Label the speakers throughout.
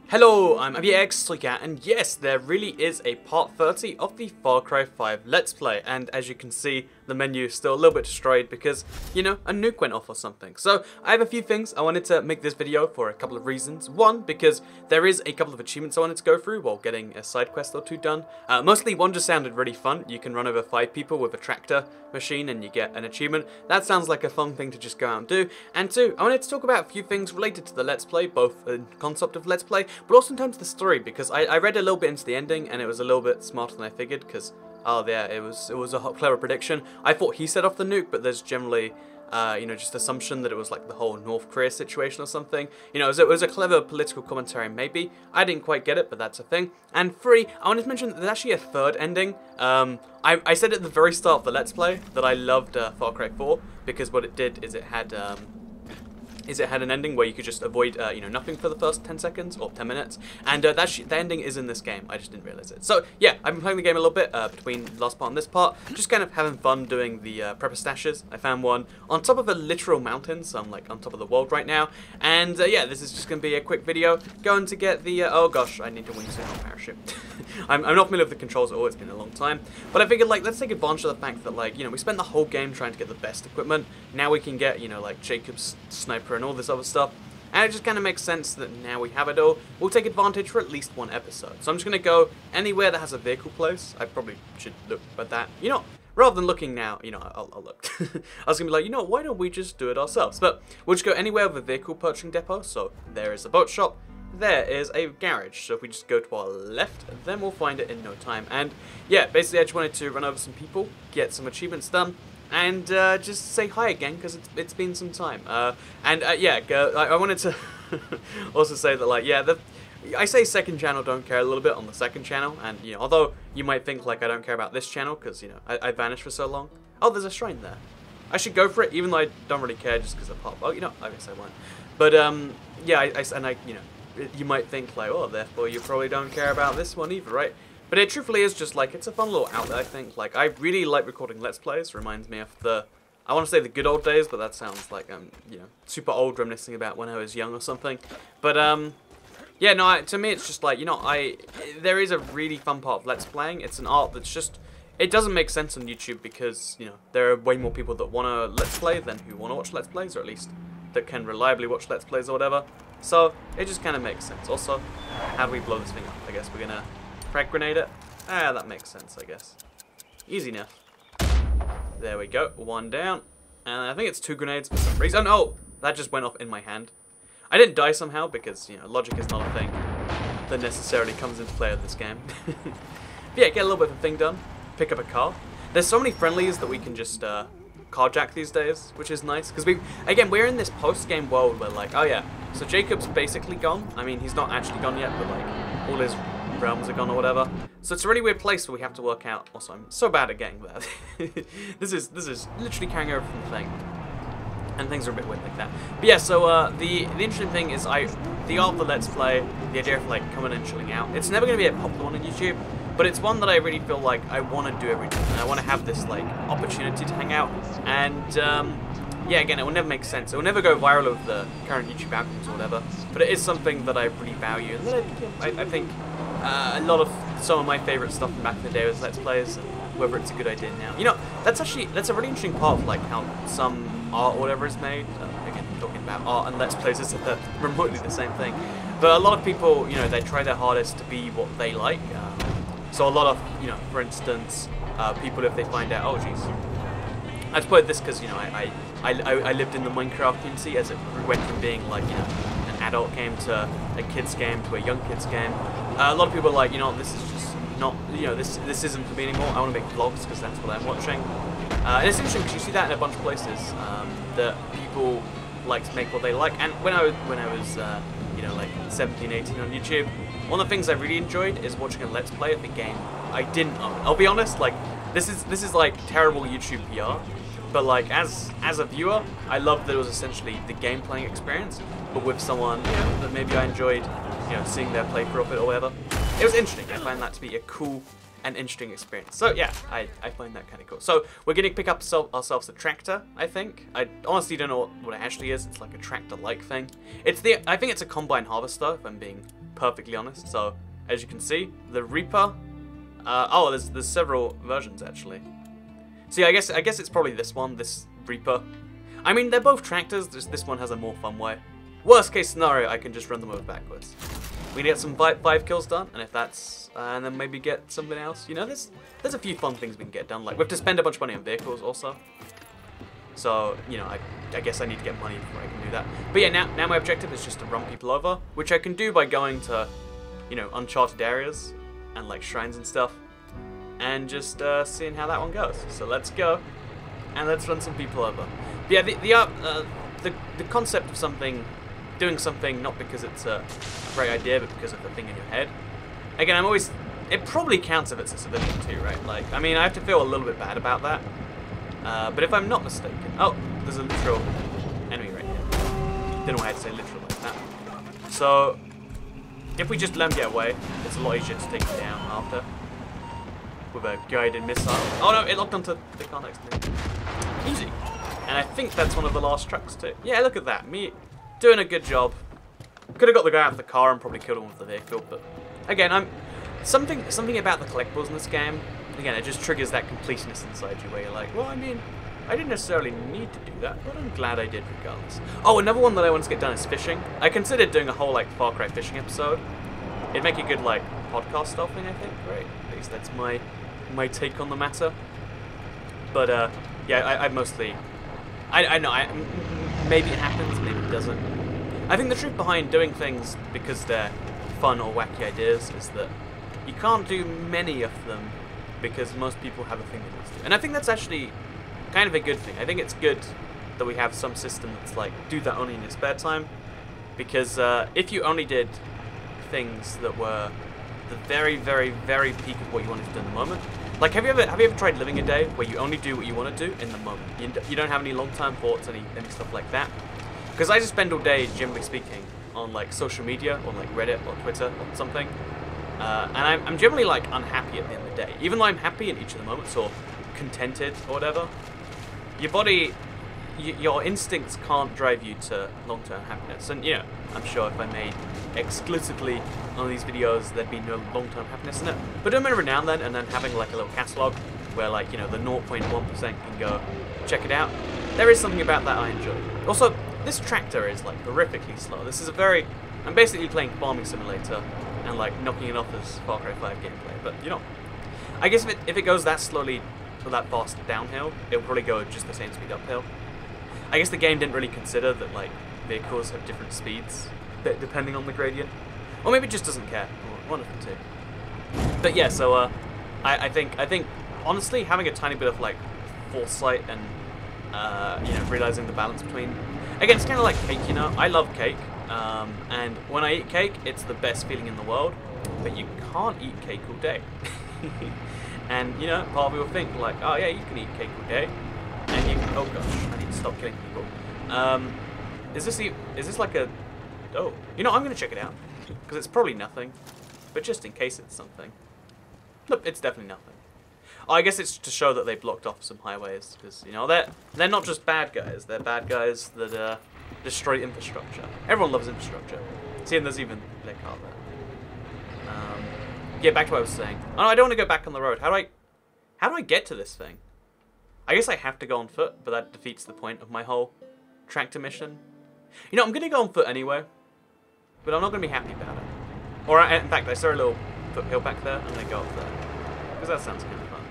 Speaker 1: Hello, I'm Toycat, and yes, there really is a part 30 of the Far Cry 5 Let's Play, and as you can see, the menu is still a little bit destroyed because, you know, a nuke went off or something. So, I have a few things I wanted to make this video for a couple of reasons. One, because there is a couple of achievements I wanted to go through while getting a side quest or two done. Mostly one just sounded really fun. You can run over 5 people with a tractor machine and you get an achievement. That sounds like a fun thing to just go out and do. And two, I wanted to talk about a few things related to the Let's Play, both in concept of Let's Play, but also in terms of the story, because I read a little bit into the ending and it was a little bit smarter than I figured, because, oh yeah, it was a clever prediction. I thought he set off the nuke, but there's generally, you know, just assumption that it was like the whole North Korea situation or something. You know, it was a clever political commentary, maybe. I didn't quite get it, but that's a thing. And three, I wanted to mention that there's actually a third ending. I said at the very start of the Let's Play that I loved Far Cry 4, because what it did is it had an ending where you could just avoid, you know, nothing for the first 10 seconds or 10 minutes, and the ending is in this game. I just didn't realize it. So yeah, I've been playing the game a little bit between the last part and this part, just kind of having fun doing the prepper stashes. I found one on top of a literal mountain, so I'm like on top of the world right now, and yeah, this is just going to be a quick video going to get the, oh gosh, I need to wingsuit on parachute. I'm not familiar with the controls at all, it's been a long time, but I figured, like, let's take advantage of the fact that, like, you know, we spent the whole game trying to get the best equipment. Now we can get, you know, like, Jacob's sniper and all this other stuff, and it just kind of makes sense that now we have it all, we'll take advantage for at least one episode. So I'm just going to go anywhere that has a vehicle place. I probably should look at that, you know, rather than looking now, you know, I'll look. I was going to be like, you know, why don't we just do it ourselves? But we'll just go anywhere with a vehicle purchasing depot. So there is a boat shop, there is a garage, so if we just go to our left, then we'll find it in no time. And yeah, basically I just wanted to run over some people, get some achievements done, and just say hi again, because it's been some time. Yeah, I wanted to also say that, like, yeah, I say second channel, don't care a little bit on the second channel, and, you know, although you might think, like, I don't care about this channel, because, you know, I vanished for so long. Oh, there's a shrine there. I should go for it, even though I don't really care, just because I pop. Oh, you know, I guess I won't. But, yeah, you know, you might think, like, oh, therefore you probably don't care about this one either, right? But it truthfully is just, like, it's a fun little outlet, I think. Like, I really like recording Let's Plays. Reminds me of I want to say the good old days, but that sounds like I'm, you know, super old, reminiscing about when I was young or something. But, yeah, no, to me it's just like, you know, there is a really fun part of Let's Playing. It's an art that's just, it doesn't make sense on YouTube because, you know, there are way more people that want to Let's Play than who want to watch Let's Plays, or at least that can reliably watch Let's Plays or whatever. So, it just kind of makes sense. Also, how do we blow this thing up? I guess we're gonna frag grenade it. Ah, that makes sense, I guess. Easy enough. There we go, one down. And I think it's 2 grenades for some reason. Oh, that just went off in my hand. I didn't die somehow because, you know, logic is not a thing that necessarily comes into play with this game. But yeah, get a little bit of a thing done. Pick up a car. There's so many friendlies that we can just carjack these days, which is nice. Because we're in this post-game world where, like, oh yeah, so Jacob's basically gone. I mean, he's not actually gone yet, but, like, all his realms are gone or whatever. So it's a really weird place where we have to work out. Also, I'm so bad at getting there. This is literally carrying over from the thing, and things are a bit weird like that. But yeah, so the interesting thing is the art of the Let's Play, the idea of, like, coming and chilling out. It's never going to be a popular one on YouTube, but it's one that I really feel like I want to do every day. And I want to have this, like, opportunity to hang out. And yeah, again, it will never make sense. It will never go viral with the current YouTube algorithms or whatever. But it is something that I really value, and that I think some of my favorite stuff from back in the day was Let's Plays, and whether it's a good idea now. You know, that's a really interesting part of, like, how some art or whatever is made. Again, talking about art and Let's Plays isn't remotely the same thing. But a lot of people, you know, they try their hardest to be what they like. So a lot of, you know, for instance, people, if they find out, oh jeez, I just put this because, you know, I lived in the Minecraft community as it went from being, like, you know, an adult game to a kids game to a young kids game. A lot of people are like, you know, this is just not, you know, this isn't for me anymore. I want to make vlogs because that's what I'm watching. And it's interesting because you see that in a bunch of places, that people like to make what they like. And when I was you know, like 17, 18 on YouTube, one of the things I really enjoyed is watching a Let's Play of the game I didn't own. I'll be honest, like, this is like terrible YouTube PR, but, like, as a viewer, I loved that it was essentially the game playing experience, but with someone, you know, that maybe I enjoyed, you know, seeing their playthrough of it or whatever. It was interesting. I find that to be a cool and interesting experience. So yeah, I find that kind of cool. So we're going to pick up ourselves a tractor, I think. I honestly don't know what it actually is. It's like a tractor-like thing. I think it's a combine harvester, if I'm being perfectly honest. So, as you can see, the Reaper... oh, there's several versions, actually. See, I guess it's probably this one, this Reaper. I mean, they're both tractors, just this one has a more fun way. Worst case scenario, I can just run them over backwards. We can get some 5 kills done, and if that's... and then maybe get something else. You know, there's a few fun things we can get done. Like, we have to spend a bunch of money on vehicles, also. So, you know, I guess I need to get money before I can do that. But yeah, now my objective is just to run people over, which I can do by going to, you know, uncharted areas and like shrines and stuff, and just seeing how that one goes. So let's go, and let's run some people over. But yeah, the concept of doing something not because it's a great idea, but because of the thing in your head. Again, it probably counts if it's a civilian too, right? Like, I mean, I have to feel a little bit bad about that. But if I'm not mistaken... Oh, there's a literal enemy right here. Didn't know why I had to say literal like that. So, if we just let him get away, it's a lot easier to take him down after. With a guided missile. Oh no, it locked onto the car next to me. Easy. And I think that's one of the last trucks too. Yeah, look at that. Me doing a good job. Could have got the guy out of the car and probably killed him with the vehicle, but... Again, something about the collectibles in this game... Again, it just triggers that completionist inside you where you're like, well, I mean, I didn't necessarily need to do that, but I'm glad I did regardless. Oh, another one that I want to get done is fishing. I considered doing a whole, like, Far Cry fishing episode. It'd make a good, like, podcast style thing, I think, right? At least that's my take on the matter. But, yeah, I mostly... I know, maybe it happens, maybe it doesn't. I think the truth behind doing things because they're fun or wacky ideas is that you can't do many of them because most people have a thing they want to do. And I think that's actually kind of a good thing. I think it's good that we have some system that's like, do that only in your spare time. Because if you only did things that were the very, very, very peak of what you wanted to do in the moment. Like, have you ever tried living a day where you only do what you want to do in the moment? You don't have any long-term thoughts, any stuff like that? Because I just spend all day, generally speaking, on like social media, or like Reddit, or Twitter, or something. And I'm generally like unhappy at the end of the day. Even though I'm happy in each of the moments, or contented, or whatever, your body, your instincts can't drive you to long-term happiness. And, you know, I'm sure if I made exclusively on these videos, there'd be no long-term happiness in it. But doing it every now and then having like a little catalog where, like, you know, the 0.1% can go check it out. There is something about that I enjoy. Also, this tractor is like horrifically slow. This is I'm basically playing Farming Simulator and like knocking it off as Far Cry 5 gameplay. But, you know, I guess if it goes that slowly or that fast downhill, it'll probably go just the same speed uphill. I guess the game didn't really consider that like vehicles have different speeds depending on the gradient, or maybe it just doesn't care. One of the two. But yeah, so I think honestly having a tiny bit of like foresight and you know, realizing the balance between, again, it's kind of like cake. You know, I love cake, and when I eat cake, it's the best feeling in the world. But you can't eat cake all day. And, you know, part of me will think like, oh yeah, you can eat cake all day. And you can, oh gosh, I need to stop killing people. Is this like a, oh, you know, I'm going to check it out. Because it's probably nothing. But just in case it's something. Look, it's definitely nothing. Oh, I guess it's to show that they blocked off some highways. Because, you know, they're not just bad guys. They're bad guys that destroy infrastructure. Everyone loves infrastructure. See, and there's even their car there. Yeah, back to what I was saying. Oh, no, I don't want to go back on the road. How do I get to this thing? I guess I have to go on foot, but that defeats the point of my whole tractor mission. You know, I'm going to go on foot anyway, but I'm not going to be happy about it. Or, in fact, I saw a little foothill back there, and then go up there. Because that sounds kind of fun.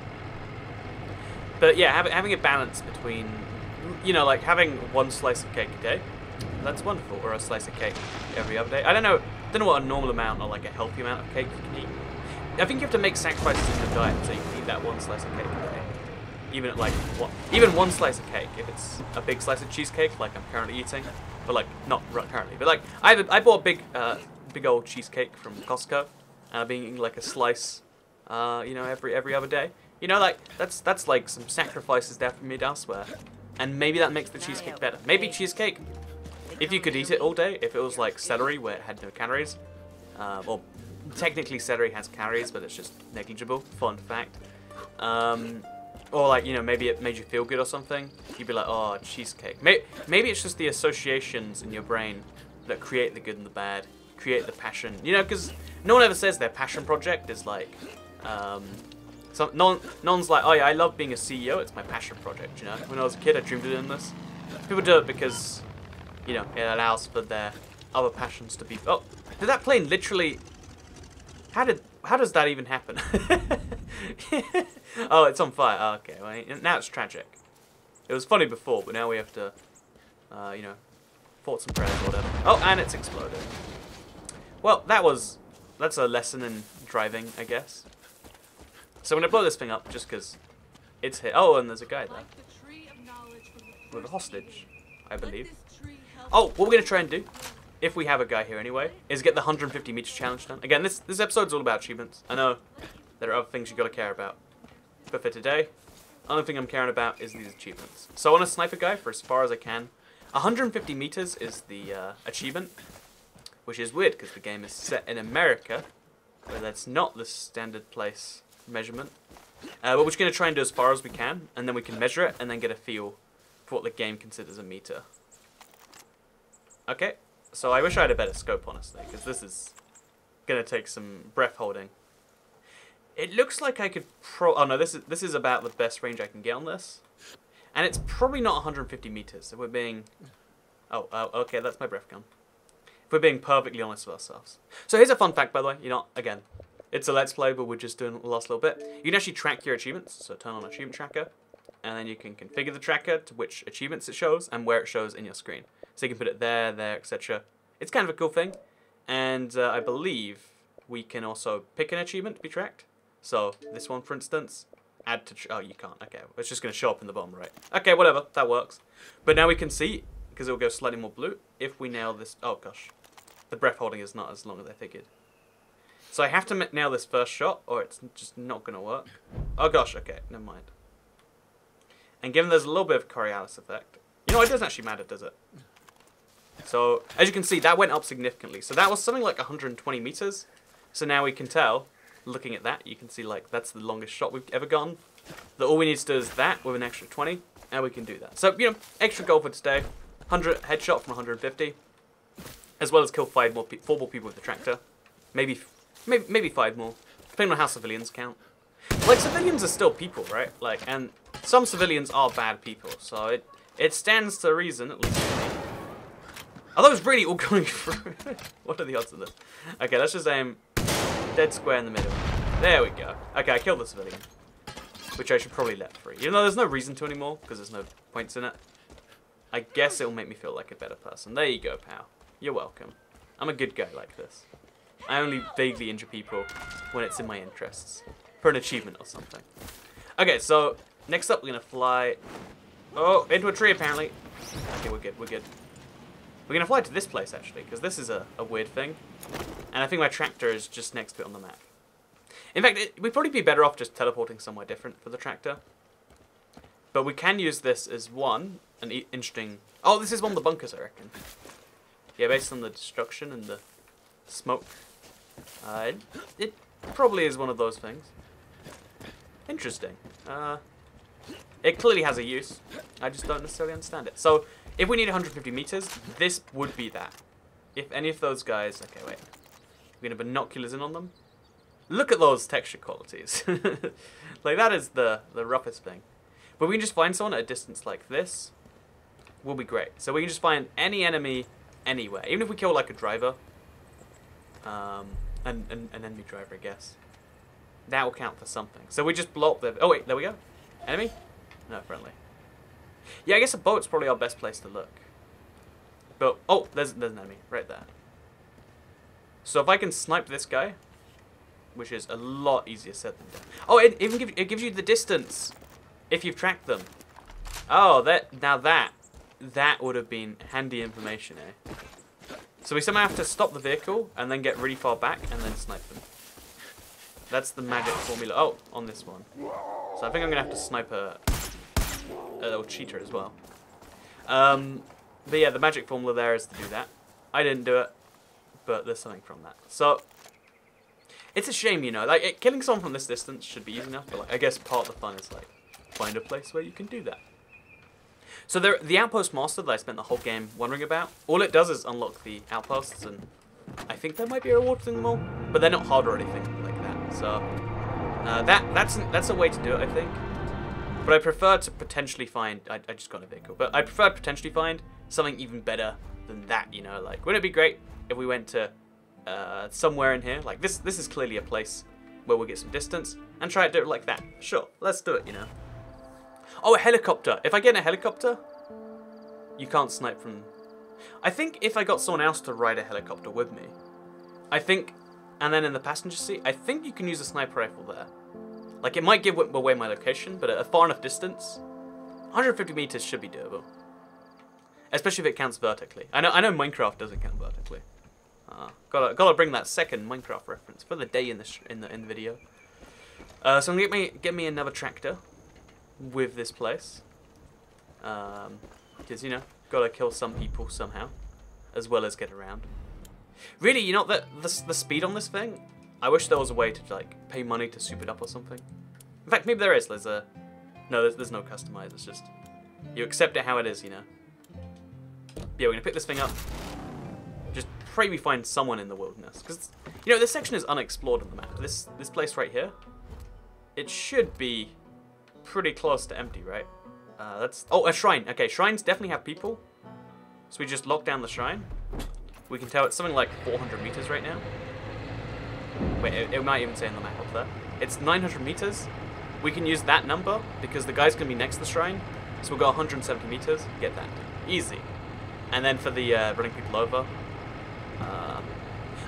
Speaker 1: But yeah, having a balance between, you know, like having one slice of cake a day, that's wonderful. Or a slice of cake every other day. I don't know what a normal amount or like a healthy amount of cake you can eat. I think you have to make sacrifices in your diet so you can eat that one slice of cake a day. Even at like even one slice of cake, if it's a big slice of cheesecake like I'm currently eating, but like not currently, but like I bought a big old cheesecake from Costco, and I've been eating like a slice, you know, every other day. You know, like that's like some sacrifices there for me elsewhere, and maybe that makes the cheesecake better. Maybe cheesecake, if you could eat it all day, if it was like celery where it had no calories, or technically celery has calories, but it's just negligible. Fun fact. Or like, you know, maybe it made you feel good or something. You'd be like, oh, cheesecake. Maybe it's just the associations in your brain that create the good and the bad. create the passion. You know, because no one ever says their passion project is like, no one's like, oh yeah, I love being a CEO, it's my passion project, you know. When I was a kid, I dreamed of doing this. People do it because, you know, it allows for their other passions to be... Oh, did that plane literally... How does that even happen? Oh, it's on fire. Oh, okay, well, now it's tragic. It was funny before, but now we have to, you know, fought some prayers or whatever. Oh, and it's exploded. Well, that's a lesson in driving, I guess. So I'm going to blow this thing up just because it's hit. Oh, and there's a guy there. With a hostage, I believe. Oh, what we're going to try and do, if we have a guy here anyway, is get the 150 meters challenge done. Again, this episode's all about achievements. I know there are other things you got to care about. But for today, the only thing I'm caring about is these achievements. So I want to snipe a guy for as far as I can. 150 meters is the achievement, which is weird because the game is set in America, where that's not the standard place measurement. But we're just going to try and do as far as we can, and then we can measure it, and then get a feel for what the game considers a meter. Okay, so I wish I had a better scope, honestly, because this is going to take some breath holding. It looks like I could oh no, this is about the best range I can get on this. And it's probably not 150 meters, if we're being... Oh, okay, that's my breath gun. If we're being perfectly honest with ourselves. So here's a fun fact, by the way. You know, again, it's a Let's Play, but we're just doing the last little bit. You can actually track your achievements, so turn on Achievement Tracker. And then you can configure the tracker to which achievements it shows and where it shows in your screen. So you can put it there, etc. It's kind of a cool thing. And I believe we can also pick an achievement to be tracked. So this one, for instance... Add to... Oh, you can't. Okay, it's just going to show up in the bottom right. Okay, whatever. That works. But now we can see, because it will go slightly more blue, if we nail this... Oh, gosh. The breath holding is not as long as I figured. So I have to nail this first shot, or it's just not going to work. Oh, gosh. Okay, never mind. And given there's a little bit of Coriolis effect... You know, it doesn't actually matter, does it? So, as you can see, that went up significantly. So that was something like 120 meters. So now we can tell... Looking at that, you can see like that's the longest shot we've ever gotten. That all we need to do is that with an extra 20, and we can do that. So, you know, extra goal for today. 100 headshot from 150, as well as kill 4 more people with the tractor. Maybe 5 more, depending on how civilians count. Like, civilians are still people, right? Like, and some civilians are bad people, so it stands to reason, at least. Are those really all going through? What are the odds of this? Okay, let's just aim dead square in the middle. There we go. Okay, I killed the civilian, which I should probably let free. Even though there's no reason to anymore, because there's no points in it. I guess it'll make me feel like a better person. There you go, pal. You're welcome. I'm a good guy like this. I only vaguely injure people when it's in my interests. For an achievement or something. Okay, so next up we're going to fly... Oh, into a tree apparently. Okay, we're good, we're good. We're going to fly to this place actually, because this is a weird thing. And I think my tractor is just next to it on the map. In fact, we'd probably be better off just teleporting somewhere different for the tractor. But we can use this as an interesting... Oh, this is one of the bunkers, I reckon. Yeah, based on the destruction and the smoke. It probably is one of those things. Interesting. It clearly has a use. I just don't necessarily understand it. So, if we need 150 meters, this would be that. If any of those guys... Okay, wait. We're going to binoculars in on them. Look at those texture qualities. Like, that is the roughest thing. But we can just find someone at a distance like this. Will be great. So we can just find any enemy anywhere. Even if we kill, like, a driver. An enemy driver, I guess. That will count for something. So we just blow up the... Oh, wait, there we go. Enemy? No, friendly. Yeah, I guess a boat's probably our best place to look. But... Oh, there's an enemy right there. So if I can snipe this guy... Which is a lot easier said than done. Oh, it gives you the distance if you've tracked them. Oh, that would have been handy information, eh? So we somehow have to stop the vehicle and then get really far back and then snipe them. That's the magic formula. Oh, on this one. So I think I'm gonna have to snipe a little cheater as well. But yeah, the magic formula there is to do that. I didn't do it, but there's something from that. So. It's a shame, you know, like, killing someone from this distance should be easy enough, but, like, I guess part of the fun is, like, find a place where you can do that. So the Outpost Master that I spent the whole game wondering about, all it does is unlock the outposts and I think there might be a reward for them all, but they're not hard or anything like that. So that's a way to do it, I think. But I prefer to potentially find. I just got a vehicle, but I prefer to potentially find something even better than that. You know, like wouldn't it be great if we went to somewhere in here? Like this is clearly a place where we'll get some distance and try to do it like that. Sure, let's do it. You know. Oh, a helicopter. If I get in a helicopter, you can't snipe from. I think if I got someone else to ride a helicopter with me, I think, and then in the passenger seat, I think you can use a sniper rifle there. Like, it might give away my location, but at a far enough distance, 150 meters should be doable. Especially if it counts vertically. I know Minecraft doesn't count vertically. Gotta bring that second Minecraft reference for the day in the video. So I'm gonna get me another tractor with this place. Because, you know, gotta kill some people somehow, as well as get around. Really, you know, the speed on this thing, I wish there was a way to, like, pay money to soup it up or something. In fact, maybe there is. There's no customize. It's just, you accept it how it is, you know. Yeah, we're gonna pick this thing up. Just pray we find someone in the wilderness. Because, you know, this section is unexplored on the map. This place right here, it should be pretty close to empty, right? Oh, a shrine. Okay, shrines definitely have people. So we just lock down the shrine. We can tell it's something like 400 meters right now. Wait, it might even say on the map up there. It's 900 meters. We can use that number because the guy's going to be next to the shrine. So we'll go 170 meters, get that. Easy. And then for the running people over.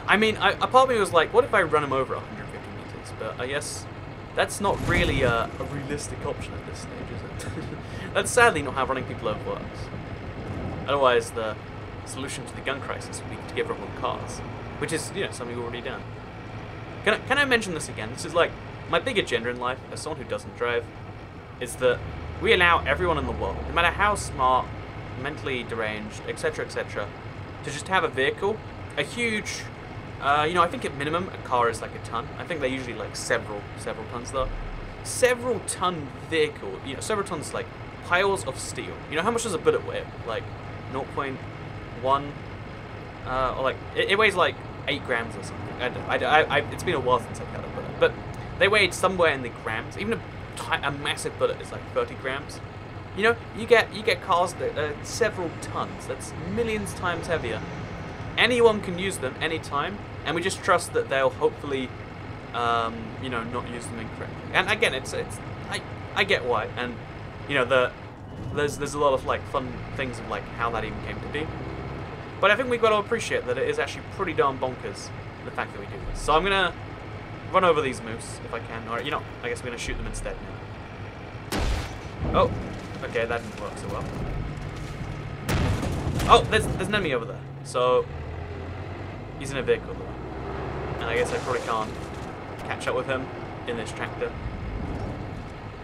Speaker 1: I mean, a part of me was like, what if I run him over 150 meters? But I guess that's not really a realistic option at this stage, is it? That's sadly not how running people over works. Otherwise, the solution to the gun crisis would be to give everyone cars, which is, you know, something we've already done. Can I mention this again? This is like my big agenda in life, as someone who doesn't drive, is that we allow everyone in the world, no matter how smart, mentally deranged, etc., to just have a vehicle, a huge, you know, I think at minimum a car is like a ton. I think they're usually like several tons though. Several ton vehicle, you know, several tons like piles of steel. You know, how much does a bullet weigh? Like 0.1, or like it weighs like 8 grams or something. It's been a while since I've had a bullet, but they weighed somewhere in the grams. Even a massive bullet is like 30 grams. You know, you get cars that are several tons. That's millions times heavier. Anyone can use them anytime, and we just trust that they'll hopefully, you know, not use them incorrectly. And again, I get why, and you know, there's a lot of like fun things of like how that even came to be. But I think we've got to appreciate that it is actually pretty darn bonkers, the fact that we do this. So I'm gonna run over these moose if I can, or you know, I guess we're gonna shoot them instead now. Oh, okay, that didn't work so well. Oh, there's an enemy over there. So he's in a vehicle though, and I guess I probably can't catch up with him in this tractor.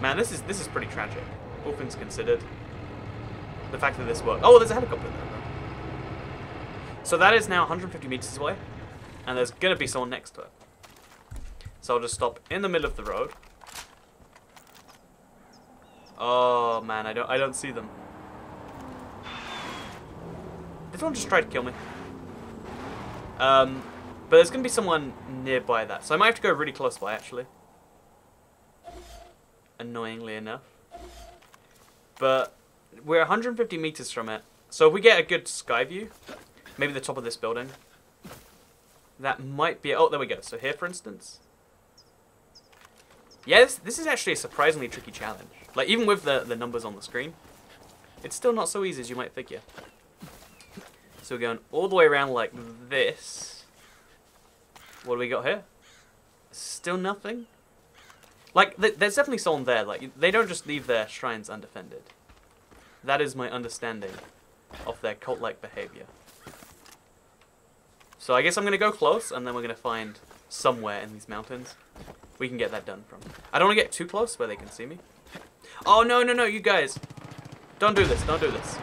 Speaker 1: Man, this is pretty tragic, all things considered. The fact that this worked. Oh, there's a helicopter there though. So that is now 150 meters away, and there's gonna be someone next to it. So I'll just stop in the middle of the road. Oh man, I don't see them. Did someone just try to kill me? But there's gonna be someone nearby that, so I might have to go really close by actually. Annoyingly enough. But we're 150 meters from it, so if we get a good sky view, maybe the top of this building, that might be. Oh, there we go. So here, for instance. Yeah, this is actually a surprisingly tricky challenge. Like, even with the numbers on the screen, it's still not so easy as you might figure. So we're going all the way around like this. What do we got here? Still nothing? Like, there's definitely someone there. Like, they don't just leave their shrines undefended. That is my understanding of their cult-like behavior. So I guess I'm going to go close, and then we're going to find somewhere in these mountains we can get that done from. I don't want to get too close where they can see me. Oh, no, you guys. Don't do this, don't do this.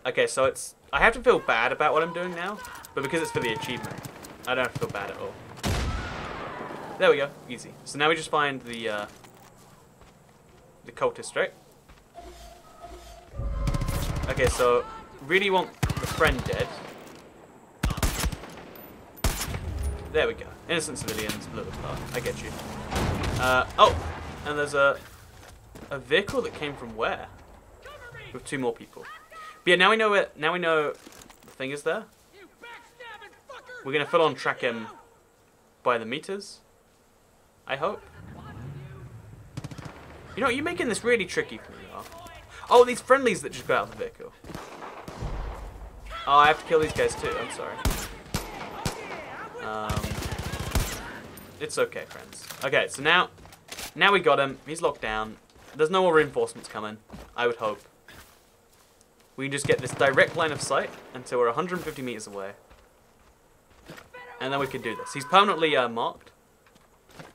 Speaker 1: Okay, so it's... I have to feel bad about what I'm doing now, but because it's for the achievement, I don't have to feel bad at all. There we go, easy. So now we just find the cultist, right? Okay, so really want the friend dead. There we go. Innocent civilians, blah, blah, blah. I get you. Oh! And there's a vehicle that came from where? With 2 more people. But yeah, now we know it. Now we know the thing is there. We're gonna full on track him by the meters. I hope. You know, you're making this really tricky for me, though. Oh, these friendlies that just got out of the vehicle. Oh, I have to kill these guys too. I'm sorry. It's okay, friends. Okay, so now we got him. He's locked down. There's no more reinforcements coming, I would hope. We can just get this direct line of sight until we're 150 meters away. And then we can do this. He's permanently marked.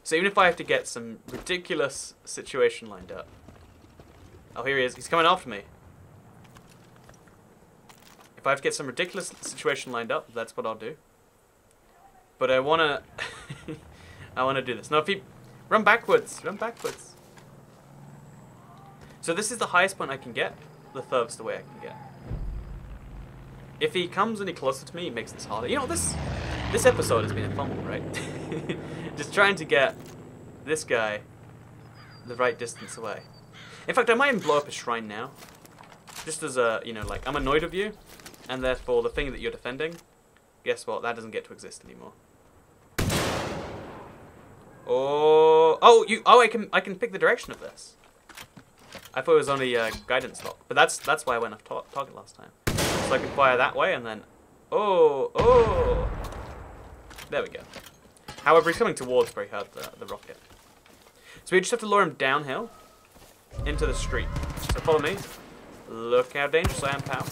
Speaker 1: So even if I have to get some ridiculous situation lined up. Oh, here he is. He's coming after me. If I have to get some ridiculous situation lined up, that's what I'll do. But I wanna... I wanna do this. No, if he... Run backwards. Run backwards. So this is the highest point I can get. The furthest away I can get. If he comes any closer to me, it makes this harder. You know, this episode has been a fun one, right? Just trying to get this guy the right distance away. In fact, I might even blow up a shrine now. Just as a, you know, like, I'm annoyed of you. And therefore, the thing that you're defending, guess what? That doesn't get to exist anymore. Oh, I can pick the direction of this. I thought it was only guidance lock, but that's why I went off target last time. So I can fire that way and then, oh, there we go. However, he's coming towards where he heard the rocket. So we just have to lure him downhill into the street. So follow me. Look how dangerous I am, pal.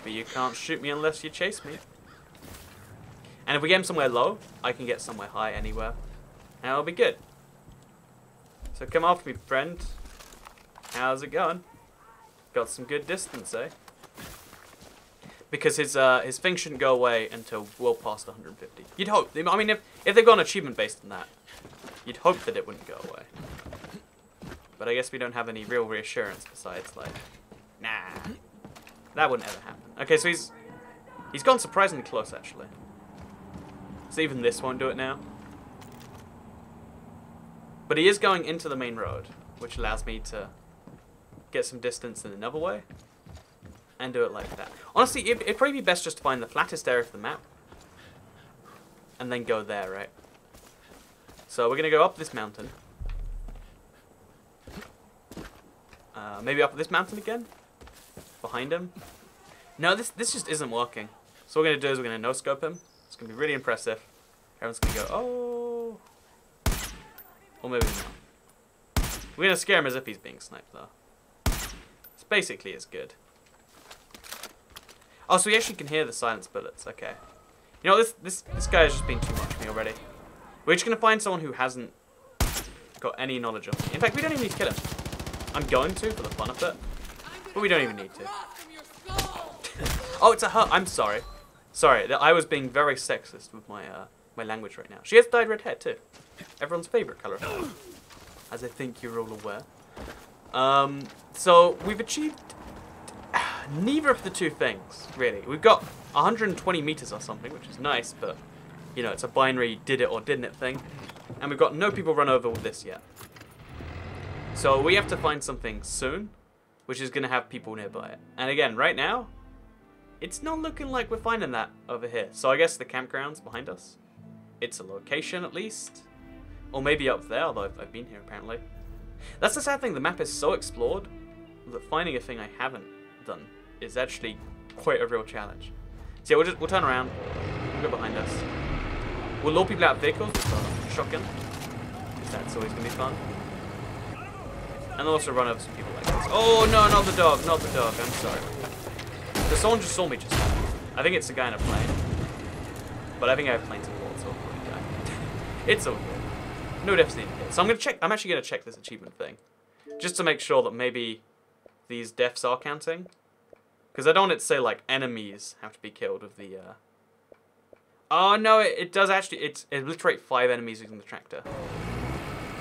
Speaker 1: But you can't shoot me unless you chase me. And if we get him somewhere low, I can get somewhere high anywhere. And it'll be good. So come after me, friend. How's it going? Got some good distance, eh? Because his thing shouldn't go away until well past 150. You'd hope. I mean, if they've got an achievement based on that, you'd hope that it wouldn't go away. But I guess we don't have any real reassurance besides, like, nah. That wouldn't ever happen. Okay, so he's gone surprisingly close, actually. So even this won't do it now. But he is going into the main road, which allows me to get some distance in another way. And do it like that. Honestly, it'd probably be best just to find the flattest area of the map. And then go there, right? So we're going to go up this mountain. Maybe up this mountain again? Behind him? No, this just isn't working. So what we're going to do is we're going to no-scope him. It's going to be really impressive. Everyone's going to go, oh. Or maybe not. We're going to scare him as if he's being sniped, though. It's basically as good. Oh, so we actually can hear the silence bullets. Okay. You know, this guy has just been too much for me already. We're just going to find someone who hasn't got any knowledge of me. In fact, we don't even need to kill him. I'm going to, for the fun of it. But we don't even need to. Oh, it's a her. I'm sorry. Sorry, I was being very sexist with my my language right now. She has dyed red hair, too. Everyone's favourite colour. As I think you're all aware. So, we've achieved neither of the two things, really. We've got 120 meters or something, which is nice, but, you know, it's a binary did it or didn't it thing. And we've got no people run over with this yet. So we have to find something soon, which is going to have people nearby it. And again, right now, it's not looking like we're finding that over here. So I guess the campground's behind us. It's a location, at least. Or maybe up there, although I've been here, apparently. That's the sad thing, the map is so explored that finding a thing I haven't done is actually quite a real challenge. So yeah, we'll turn around, we'll go behind us. We'll lure people out of vehicles with a shotgun, because that's always going to be fun. And also run over some people like this. Oh no, not the dog, not the dog, I'm sorry. So someone just saw me just now. I think it's the guy in a plane. But I think I have plane support, so I'll probably die. It's all good. No deaths needed here. So I'm actually going to check this achievement thing. Just to make sure that maybe these deaths are counting. Because I don't want it to say, like, enemies have to be killed with the, Oh, no, it does actually... It obliterate 5 enemies using the tractor.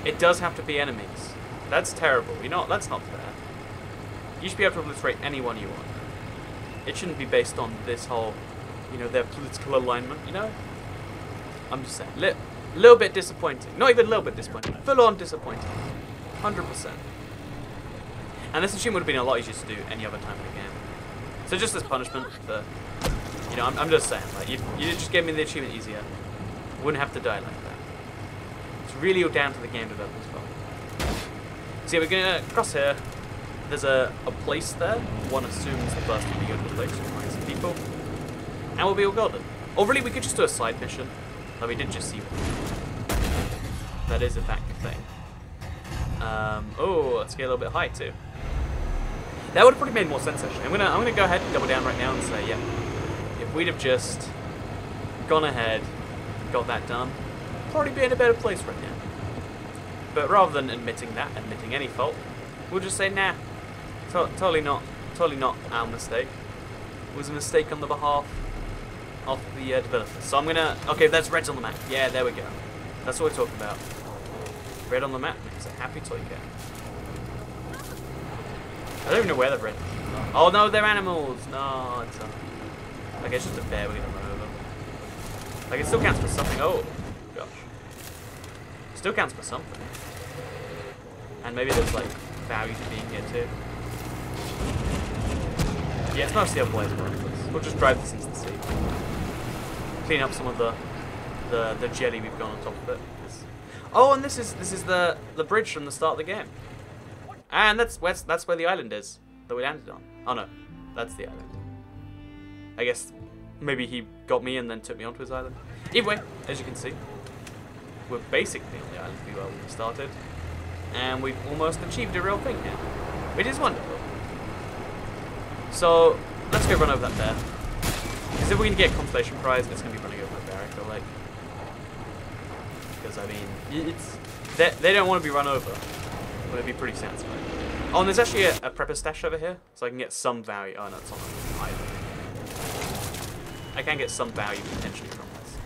Speaker 1: It does have to be enemies. That's terrible. You know what? That's not fair. You should be able to obliterate anyone you want. It shouldn't be based on this whole, you know, their political alignment, you know? I'm just saying, little bit disappointing. Not even a little bit disappointing. Full on disappointing. 100%. And this achievement would have been a lot easier to do any other time in the game. So just as punishment for, you know, I'm just saying, like, you just gave me the achievement easier. Wouldn't have to die like that. It's really all down to the game developers' fault. So yeah, we're gonna cross here. There's a place there. One assumes the first time we go to the place, we find some people. And we'll be all golden. Or really, we could just do a side mission. Like we did just see one. That is in fact a thing. Oh, let's get a little bit high too. That would have probably made more sense actually. I'm gonna go ahead and double down right now and say, yeah, if we'd have just gone ahead, got that done, probably be in a better place right now. But rather than admitting any fault, we'll just say, nah, totally not our mistake. It was a mistake on the behalf of the developers. So I'm gonna, okay, there's reds on the map. Yeah, there we go. That's what we're talking about. Red on the map means a happy Toycat. I don't even know where the red are. Oh no, they're animals. No, it's a, okay, it's just a bear we're gonna run over. Like it still counts for something. Oh gosh, still counts for something. And maybe there's like value to being here too. Yeah, it's mostly other ways around this. We'll just drive this into the sea. Clean up some of the jelly we've got on top of it. Oh, and this is the bridge from the start of the game. And that's where the island is that we landed on. Oh no, that's the island. I guess maybe he got me and then took me onto his island. Either way, as you can see, we're basically on the island we were when we started. And we've almost achieved a real thing here, which is wonderful. So let's go run over that bear. Because if we're going to get a consolation prize, it's going to be running over a bear, I feel like. Because, I mean, it's they don't want to be run over. But it'd be pretty satisfying. Oh, and there's actually a prepper stash over here, so I can get some value. Oh, no, it's on the island. I can get some value potentially from this.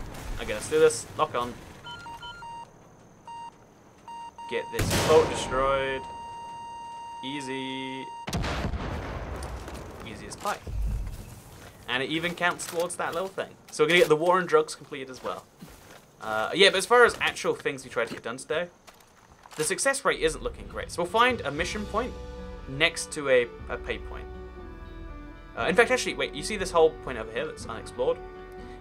Speaker 1: Okay, let's do this. Lock on. Get this boat destroyed. Easy. Easy as pie. And it even counts towards that little thing. So we're going to get the war on drugs completed as well. Yeah, but as far as actual things we tried to get done today, the success rate isn't looking great. So we'll find a mission point next to a pay point. In fact, actually, wait, you see this whole point over here that's unexplored?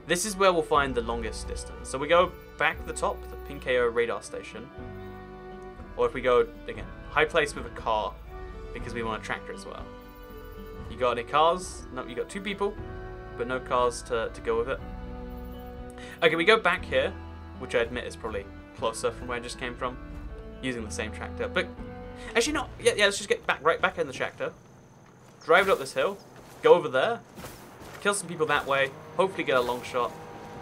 Speaker 1: This is where we'll find the longest distance. So we go back to the top, the Pinkeo radar station. Or if we go, again, high place with a car, because we want a tractor as well. You got any cars? No, you got 2 people, but no cars to go with it. Okay, we go back here, which I admit is probably closer from where I just came from, using the same tractor. But actually not. Yeah, let's just get right back in the tractor, drive it up this hill, go over there, kill some people that way, hopefully get a long shot,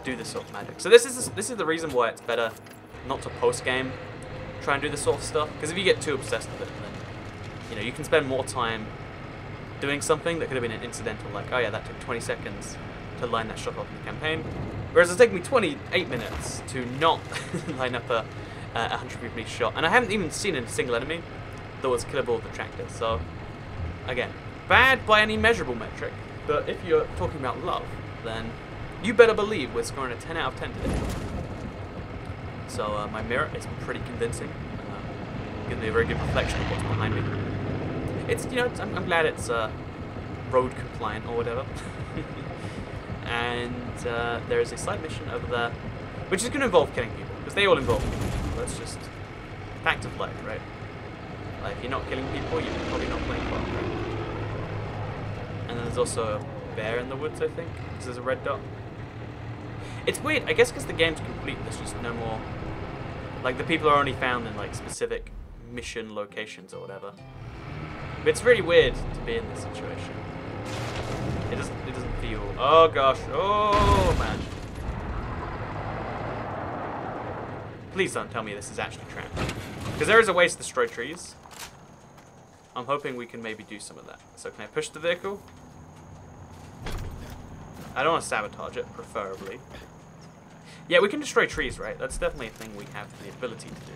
Speaker 1: do this sort of magic. So this is the reason why it's better not to post game try and do this sort of stuff, because if you get too obsessed with it, then you know you can spend more time doing something that could have been an incidental, like, oh yeah, that took 20 seconds to line that shot up in the campaign, whereas it's taken me 28 minutes to not line up a 150 shot, and I haven't even seen a single enemy that was killable with the tractor. So again, bad by any measurable metric, but if you're talking about love, then you better believe we're scoring a 10 out of 10 today. So my mirror is pretty convincing. Gives me a very good reflection of what's behind me. It's, you know, I'm glad it's road compliant or whatever. And there is a side mission over there, which is going to involve killing people, because they all involve people. That's just fact of life, right? Like, if you're not killing people, you're probably not playing well, right? And then there's also a bear in the woods, I think, because there's a red dot. It's weird, I guess because the game's complete, there's just no more... Like, the people are only found in, like, specific mission locations or whatever. But it's really weird to be in this situation. It doesn't feel... Oh, gosh. Oh, man. Please don't tell me this is actually trapped. Because there is a way to destroy trees. I'm hoping we can maybe do some of that. So can I push the vehicle? I don't want to sabotage it, preferably. Yeah, we can destroy trees, right? That's definitely a thing we have the ability to do.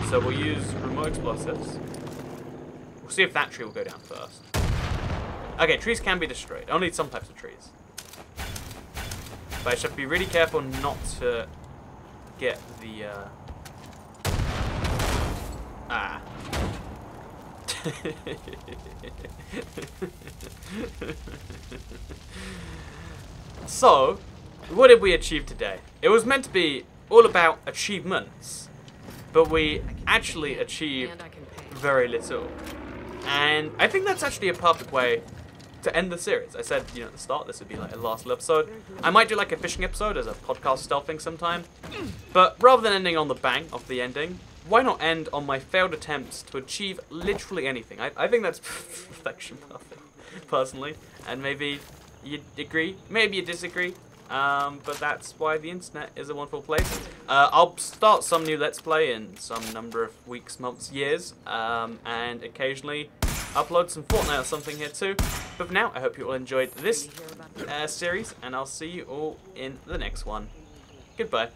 Speaker 1: So we'll use remote explosives. We'll see if that tree will go down first. Okay, trees can be destroyed. Only some types of trees. But I should be really careful not to get the... Ah. So, what did we achieve today? It was meant to be all about achievements, but we actually achieved very little. And I think that's actually a perfect way to end the series. I said, you know, at the start, this would be like a last little episode. I might do like a fishing episode as a podcast style thing sometime. But rather than ending on the bang of the ending, why not end on my failed attempts to achieve literally anything? I think that's perfection, personally. And maybe you agree, maybe you disagree. But that's why the internet is a wonderful place. I'll start some new Let's Play in some number of weeks, months, years. And occasionally upload some Fortnite or something here too. But for now, I hope you all enjoyed this series. And I'll see you all in the next one. Goodbye.